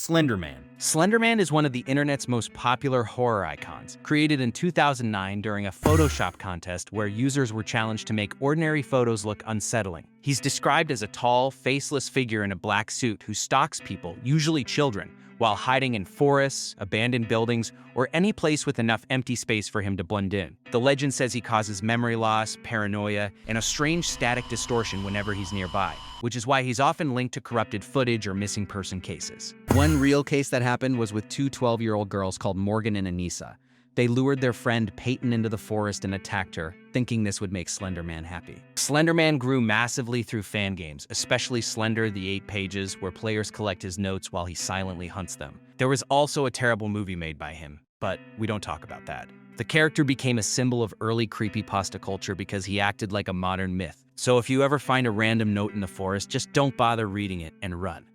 Slender Man. Slender Man is one of the internet's most popular horror icons, created in 2009 during a Photoshop contest where users were challenged to make ordinary photos look unsettling. He's described as a tall, faceless figure in a black suit who stalks people, usually children, while hiding in forests, abandoned buildings, or any place with enough empty space for him to blend in. The legend says he causes memory loss, paranoia, and a strange static distortion whenever he's nearby, which is why he's often linked to corrupted footage or missing person cases. One real case that happened was with two 12-year-old girls called Morgan and Anissa. They lured their friend Peyton into the forest and attacked her, thinking this would make Slender Man happy. Slender Man grew massively through fan games, especially Slender the 8 Pages, where players collect his notes while he silently hunts them. There was also a terrible movie made by him, but we don't talk about that. The character became a symbol of early creepypasta culture because he acted like a modern myth. So if you ever find a random note in the forest, just don't bother reading it and run.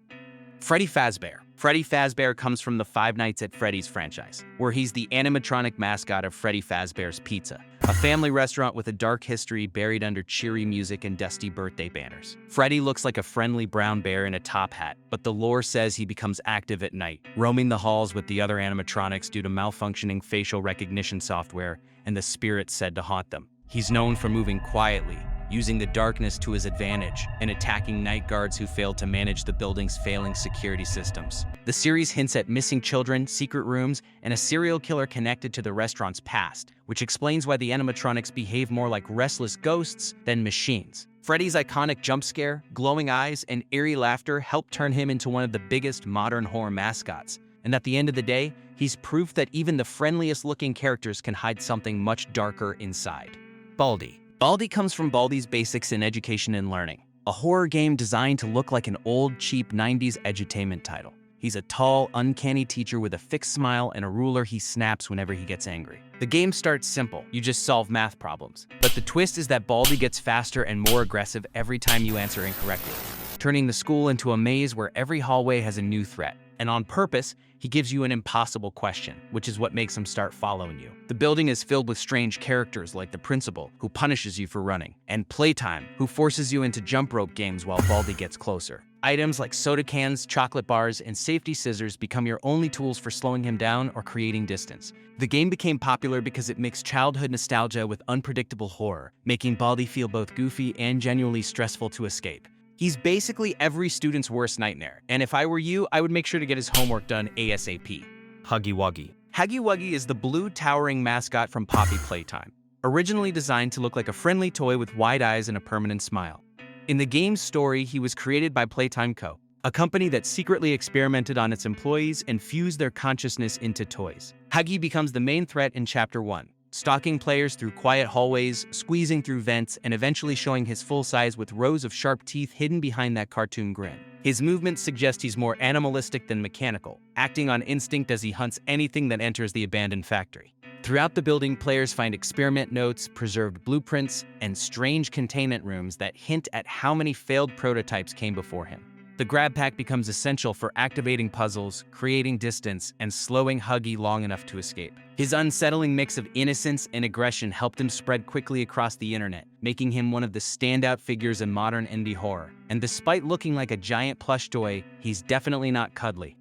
Freddy Fazbear. Freddy Fazbear comes from the Five Nights at Freddy's franchise, where he's the animatronic mascot of Freddy Fazbear's Pizza, a family restaurant with a dark history buried under cheery music and dusty birthday banners. Freddy looks like a friendly brown bear in a top hat, but the lore says he becomes active at night, roaming the halls with the other animatronics due to malfunctioning facial recognition software and the spirits said to haunt them. He's known for moving quietly, using the darkness to his advantage, and attacking night guards who failed to manage the building's failing security systems. The series hints at missing children, secret rooms, and a serial killer connected to the restaurant's past, which explains why the animatronics behave more like restless ghosts than machines. Freddy's iconic jump scare, glowing eyes, and eerie laughter helped turn him into one of the biggest modern horror mascots. And at the end of the day, he's proof that even the friendliest-looking characters can hide something much darker inside. Baldi. Baldi comes from Baldi's Basics in Education and Learning, a horror game designed to look like an old, cheap 90s edutainment title. He's a tall, uncanny teacher with a fixed smile and a ruler he snaps whenever he gets angry. The game starts simple, you just solve math problems. But the twist is that Baldi gets faster and more aggressive every time you answer incorrectly, turning the school into a maze where every hallway has a new threat. And on purpose, he gives you an impossible question, which is what makes him start following you. The building is filled with strange characters like the principal, who punishes you for running, and Playtime, who forces you into jump rope games while Baldi gets closer. Items like soda cans, chocolate bars, and safety scissors become your only tools for slowing him down or creating distance. The game became popular because it mixed childhood nostalgia with unpredictable horror, making Baldi feel both goofy and genuinely stressful to escape. He's basically every student's worst nightmare, and if I were you, I would make sure to get his homework done ASAP. Huggy Wuggy. Huggy Wuggy is the blue towering mascot from Poppy Playtime, originally designed to look like a friendly toy with wide eyes and a permanent smile. In the game's story, he was created by Playtime Co., a company that secretly experimented on its employees and fused their consciousness into toys. Huggy becomes the main threat in Chapter 1. Stalking players through quiet hallways, squeezing through vents, and eventually showing his full size with rows of sharp teeth hidden behind that cartoon grin. His movements suggest he's more animalistic than mechanical, acting on instinct as he hunts anything that enters the abandoned factory. Throughout the building, players find experiment notes, preserved blueprints, and strange containment rooms that hint at how many failed prototypes came before him. The grab pack becomes essential for activating puzzles, creating distance, and slowing Huggy long enough to escape. His unsettling mix of innocence and aggression helped him spread quickly across the internet, making him one of the standout figures in modern indie horror. And despite looking like a giant plush toy, he's definitely not cuddly.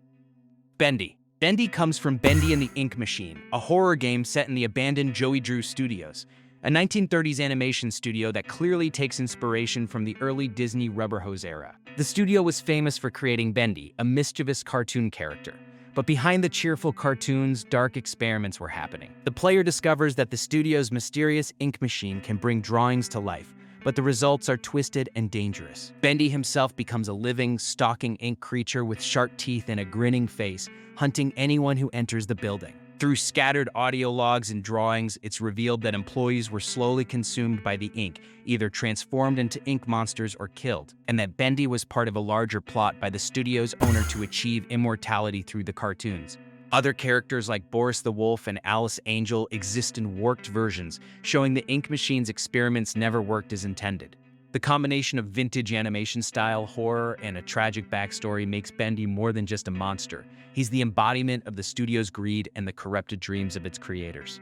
Bendy. Bendy comes from Bendy and the Ink Machine, a horror game set in the abandoned Joey Drew Studios, a 1930s animation studio that clearly takes inspiration from the early Disney rubber hose era. The studio was famous for creating Bendy, a mischievous cartoon character. But behind the cheerful cartoons, dark experiments were happening. The player discovers that the studio's mysterious ink machine can bring drawings to life, but the results are twisted and dangerous. Bendy himself becomes a living, stalking ink creature with sharp teeth and a grinning face, hunting anyone who enters the building. Through scattered audio logs and drawings, it's revealed that employees were slowly consumed by the ink, either transformed into ink monsters or killed, and that Bendy was part of a larger plot by the studio's owner to achieve immortality through the cartoons. Other characters like Boris the Wolf and Alice Angel exist in warped versions, showing the ink machine's experiments never worked as intended. The combination of vintage animation style, horror, and a tragic backstory makes Bendy more than just a monster. He's the embodiment of the studio's greed and the corrupted dreams of its creators.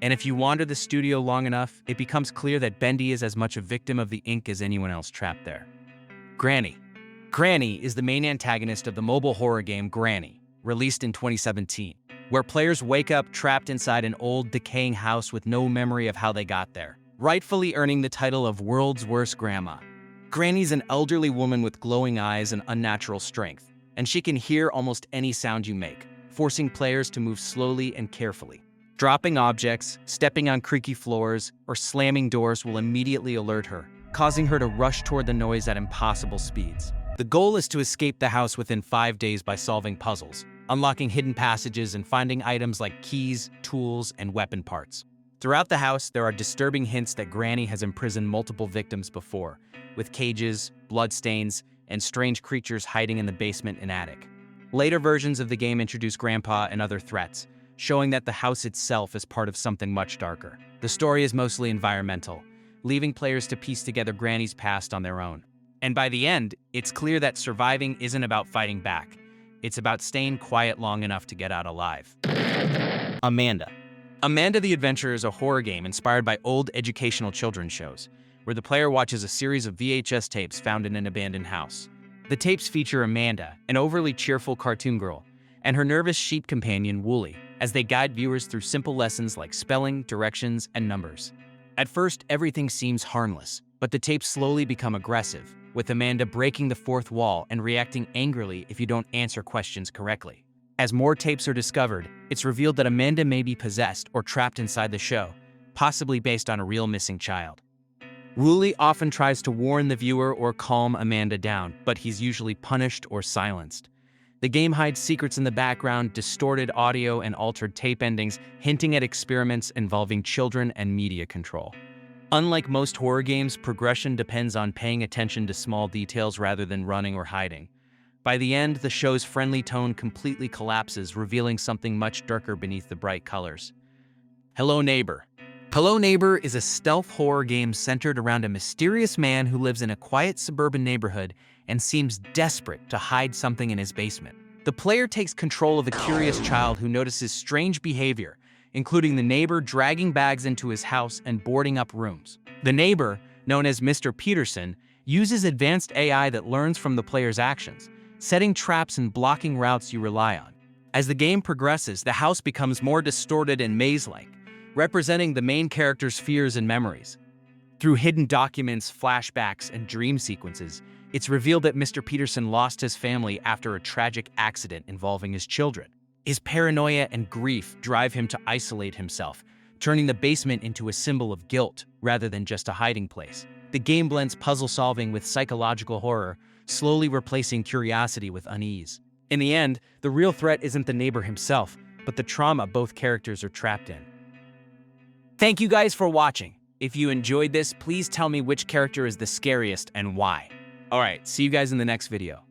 And if you wander the studio long enough, it becomes clear that Bendy is as much a victim of the ink as anyone else trapped there. Granny. Granny is the main antagonist of the mobile horror game Granny. released in 2017, where players wake up trapped inside an old, decaying house with no memory of how they got there, rightfully earning the title of World's Worst Grandma. Granny's an elderly woman with glowing eyes and unnatural strength, and she can hear almost any sound you make, forcing players to move slowly and carefully. Dropping objects, stepping on creaky floors, or slamming doors will immediately alert her, causing her to rush toward the noise at impossible speeds. The goal is to escape the house within 5 days by solving puzzles, unlocking hidden passages, and finding items like keys, tools, and weapon parts. Throughout the house, there are disturbing hints that Granny has imprisoned multiple victims before, with cages, bloodstains, and strange creatures hiding in the basement and attic. Later versions of the game introduce Grandpa and other threats, showing that the house itself is part of something much darker. The story is mostly environmental, leaving players to piece together Granny's past on their own. And by the end, it's clear that surviving isn't about fighting back. It's about staying quiet long enough to get out alive. Amanda. Amanda the Adventurer is a horror game inspired by old educational children's shows, where the player watches a series of VHS tapes found in an abandoned house. The tapes feature Amanda, an overly cheerful cartoon girl, and her nervous sheep companion, Wooly, as they guide viewers through simple lessons like spelling, directions, and numbers. At first, everything seems harmless, but the tapes slowly become aggressive, with Amanda breaking the fourth wall and reacting angrily if you don't answer questions correctly. As more tapes are discovered, it's revealed that Amanda may be possessed or trapped inside the show, possibly based on a real missing child. Wooly often tries to warn the viewer or calm Amanda down, but he's usually punished or silenced. The game hides secrets in the background, distorted audio, and altered tape endings, hinting at experiments involving children and media control. Unlike most horror games, progression depends on paying attention to small details rather than running or hiding. By the end, the show's friendly tone completely collapses, revealing something much darker beneath the bright colors. Hello Neighbor. Hello Neighbor is a stealth horror game centered around a mysterious man who lives in a quiet suburban neighborhood and seems desperate to hide something in his basement. The player takes control of a curious child who notices strange behavior, including the neighbor dragging bags into his house and boarding up rooms. The neighbor, known as Mr. Peterson, uses advanced AI that learns from the player's actions, setting traps and blocking routes you rely on. As the game progresses, the house becomes more distorted and maze-like, representing the main character's fears and memories. Through hidden documents, flashbacks, and dream sequences, it's revealed that Mr. Peterson lost his family after a tragic accident involving his children. His paranoia and grief drive him to isolate himself, turning the basement into a symbol of guilt rather than just a hiding place. The game blends puzzle solving with psychological horror, slowly replacing curiosity with unease. In the end, the real threat isn't the neighbor himself, but the trauma both characters are trapped in. Thank you guys for watching. If you enjoyed this, please tell me which character is the scariest and why. Alright, see you guys in the next video.